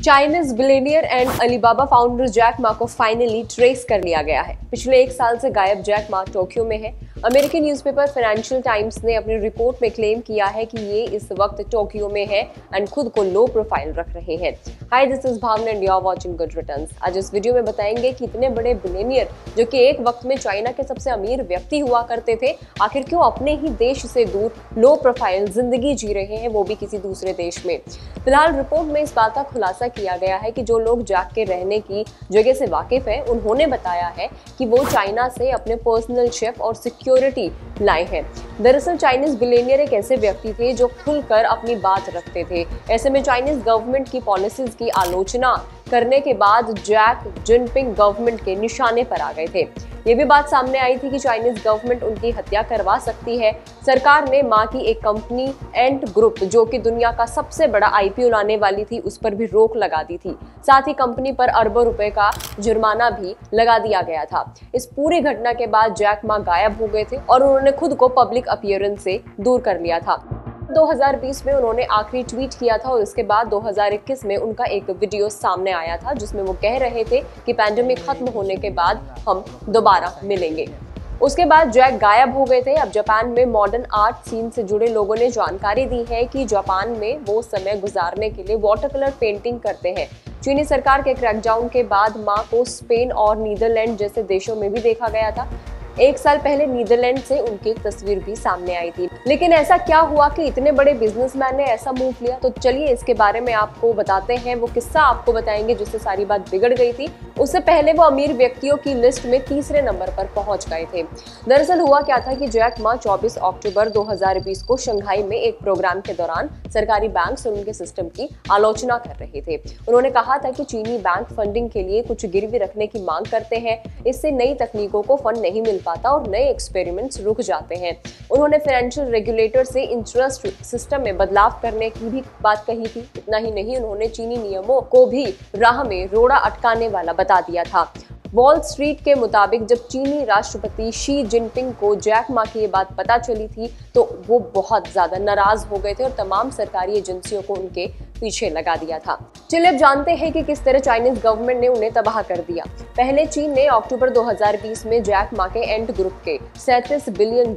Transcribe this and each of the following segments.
Chinese billionaire and Alibaba founder Jack Ma को finally trace कर लिया गया है। पिछले 1 साल से गायब जैक मा टोक्यो में है। अमेरिकी न्यूज़पेपर फाइनेंशियल टाइम्स ने अपनी रिपोर्ट में क्लेम किया है कि ये इस वक्त टोक्यो में है एंड खुद को लो प्रोफाइल रख रहे हैं। Hi, this is Bhavna and you are watching good returns. आज इस वीडियो में बताएंगे कि इतने बड़े बिलियनियर जो कि एक वक्त में चाइना के सबसे अमीर व्यक्ति हुआ करते थे, आखिर क्यों अपने ही देश से दूर लो प्रोफाइल जिंदगी जी रहे हैं, वो भी किसी दूसरे देश में। फिलहाल रिपोर्ट में इस बात का खुलासा किया गया है कि जो लोग जैक के रहने की जगह से वाकिफ है, उन्होंने बताया है कि वो चाइना से अपने पर्सनल शेफ और सिक्योरिटी लाए हैं। दरअसल चाइनीज बिलियनियर एक ऐसे व्यक्ति थे जो खुलकर अपनी बात रखते थे। ऐसे में चाइनीज गवर्नमेंट की पॉलिसीज की आलोचना करने के बाद जैक जिनपिंग गवर्नमेंट के निशाने पर आ गए थे। ये भी बात सामने आई थी कि चाइनीज गवर्नमेंट उनकी हत्या करवा सकती है। सरकार ने मां की एक कंपनी एंट ग्रुप, जो कि दुनिया का सबसे बड़ा आईपीओ लाने वाली थी, उस पर भी रोक लगा दी थी। साथ ही कंपनी पर अरबों रुपए का जुर्माना भी लगा दिया गया था। इस पूरी घटना के बाद जैक मा गायब हो गए थे और उन्होंने खुद को पब्लिक अपीयरेंस से दूर कर लिया था। 2020 में उन्होंने आखिरी ट्वीट किया था और इसके बाद 2021 में उनका एक वीडियो सामने आया था जिसमें वो कह रहे थे कि पैंडेमिक खत्म होने के बाद हम दोबारा मिलेंगे। उसके बाद जैक गायब हो गए थे। अब जापान में मॉडर्न आर्ट सीन से जुड़े लोगों ने जानकारी दी है कि जापान में वो समय गुजारने के लिए वाटर कलर पेंटिंग करते हैं। चीनी सरकार के क्रैकडाउन के बाद मां को स्पेन और नीदरलैंड जैसे देशों में भी देखा गया था। 1 साल पहले नीदरलैंड से उनकी एक तस्वीर भी सामने आई थी। लेकिन ऐसा क्या हुआ कि इतने बड़े बिजनेसमैन ने ऐसा मूव लिया? तो चलिए इसके बारे में आपको बताते हैं। वो किस्सा आपको बताएंगे जिससे सारी बात बिगड़ गई थी। उससे पहले वो अमीर व्यक्तियों की लिस्ट में तीसरे नंबर पर पहुंच गए थे। दरअसल हुआ क्या था कि जैक मा 24 अक्टूबर 2020 को शंघाई में एक प्रोग्राम के दौरान सरकारी बैंक से उनके सिस्टम की आलोचना कर रहे थे। उन्होंने कहा था कि चीनी बैंक फंडिंग के लिए कुछ गिरवी रखने की मांग करते हैं। इससे नई तकनीकों को फंड नहीं मिल पाता और नए एक्सपेरिमेंट्स रुक जाते हैं। उन्होंने फाइनेंशियल रेगुलेटर से इंटरेस्ट सिस्टम में बदलाव करने की भी बात कही थी। इतना ही नहीं, उन्होंने चीनी नियमों को भी राह में रोड़ा अटकाने वाला बता दिया था। वॉल स्ट्रीट के मुताबिक जब चीनी राष्ट्रपति शी जिनपिंग को जैक मा की ये बात पता चली थी तो वो बहुत ज्यादा नाराज हो गए थे और तमाम सरकारी एजेंसियों को उनके पीछे लगा दिया था। चलिए अब जानते हैं कि किस तरह चाइनीज गवर्नमेंट ने उन्हें तबाह कर दिया। पहले चीन ने अक्टूबर 2020 में जैक मा के एंट ग्रुप के $37 बिलियन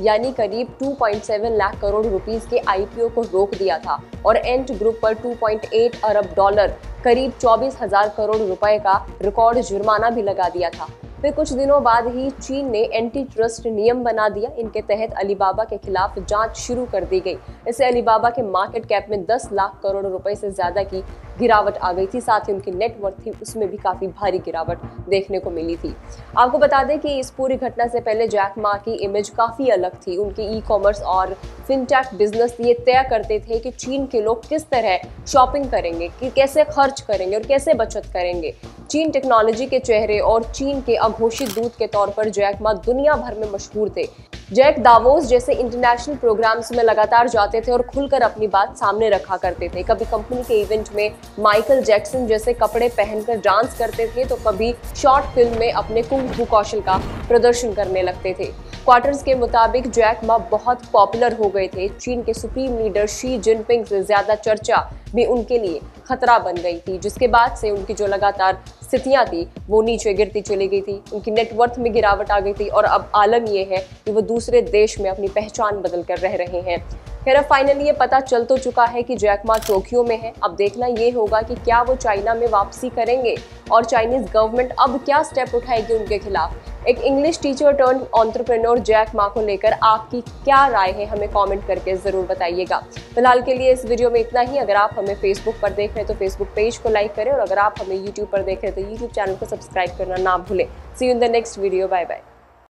यानी करीब 2.7 लाख करोड़ रुपीस के आईपीओ को रोक दिया था और एंट ग्रुप पर $2.8 अरब करीब 24,000 करोड़ रुपए का रिकॉर्ड जुर्माना भी लगा दिया था। फिर कुछ दिनों बाद ही चीन ने एंटी ट्रस्ट नियम बना दिया। इनके तहत अलीबाबा के खिलाफ जांच शुरू कर दी गई। इससे अलीबाबा के मार्केट कैप में 10 लाख करोड़ रुपए से ज्यादा की गिरावट आ गई थी। साथ ही उनकी नेटवर्थ थी, उसमें भी काफी भारी गिरावट देखने को मिली थी। आपको बता दें कि इस पूरी घटना से पहले जैक मा की इमेज काफी अलग थी। उनकी ई कॉमर्स और फिनटेक बिजनेस ये तय करते थे कि चीन के लोग किस तरह शॉपिंग करेंगे, कि कैसे खर्च करेंगे और कैसे बचत करेंगे। चीन टेक्नोलॉजी के चेहरे और चीन के अघोषित दूत के तौर पर जैक मा दुनिया भर में मशहूर थे। जैक दावोस जैसे इंटरनेशनल प्रोग्राम्स में लगातार जाते थे और खुलकर अपनी बात सामने रखा करते थे। कभी कंपनी के इवेंट में माइकल जैक्सन जैसे कपड़े पहनकर डांस करते थे तो कभी शॉर्ट फिल्म में अपने कुंग फू कौशल का प्रदर्शन करने लगते थे। क्वार्टर्स के मुताबिक जैक मा बहुत पॉपुलर हो गए थे। चीन के सुप्रीम लीडर शी जिनपिंग से ज्यादा चर्चा भी उनके लिए खतरा बन गई थी, जिसके बाद से उनकी जो लगातार स्थितियां थी वो नीचे गिरती चली गई थी। उनकी नेटवर्थ में गिरावट आ गई थी और अब आलम यह है कि वो दूसरे देश में अपनी पहचान बदल कर रह रहे हैं। खैर अब फाइनली ये पता चल तो चुका है कि जैक मा टोक्यो में है। अब देखना ये होगा कि क्या वो चाइना में वापसी करेंगे और चाइनीज गवर्नमेंट अब क्या स्टेप उठाएगी उनके खिलाफ। एक English teacher turn entrepreneur Jack Ma को लेकर आपकी क्या राय है, हमें कमेंट करके जरूर बताइएगा। फिलहाल के लिए इस वीडियो में इतना ही। अगर आप हमें फेसबुक पर देख रहे हैं तो फेसबुक पेज को लाइक करें और अगर आप हमें यूट्यूब पर देख रहे हैं तो यूट्यूब चैनल को सब्सक्राइब करना ना भूलें। See you in the next video. Bye bye.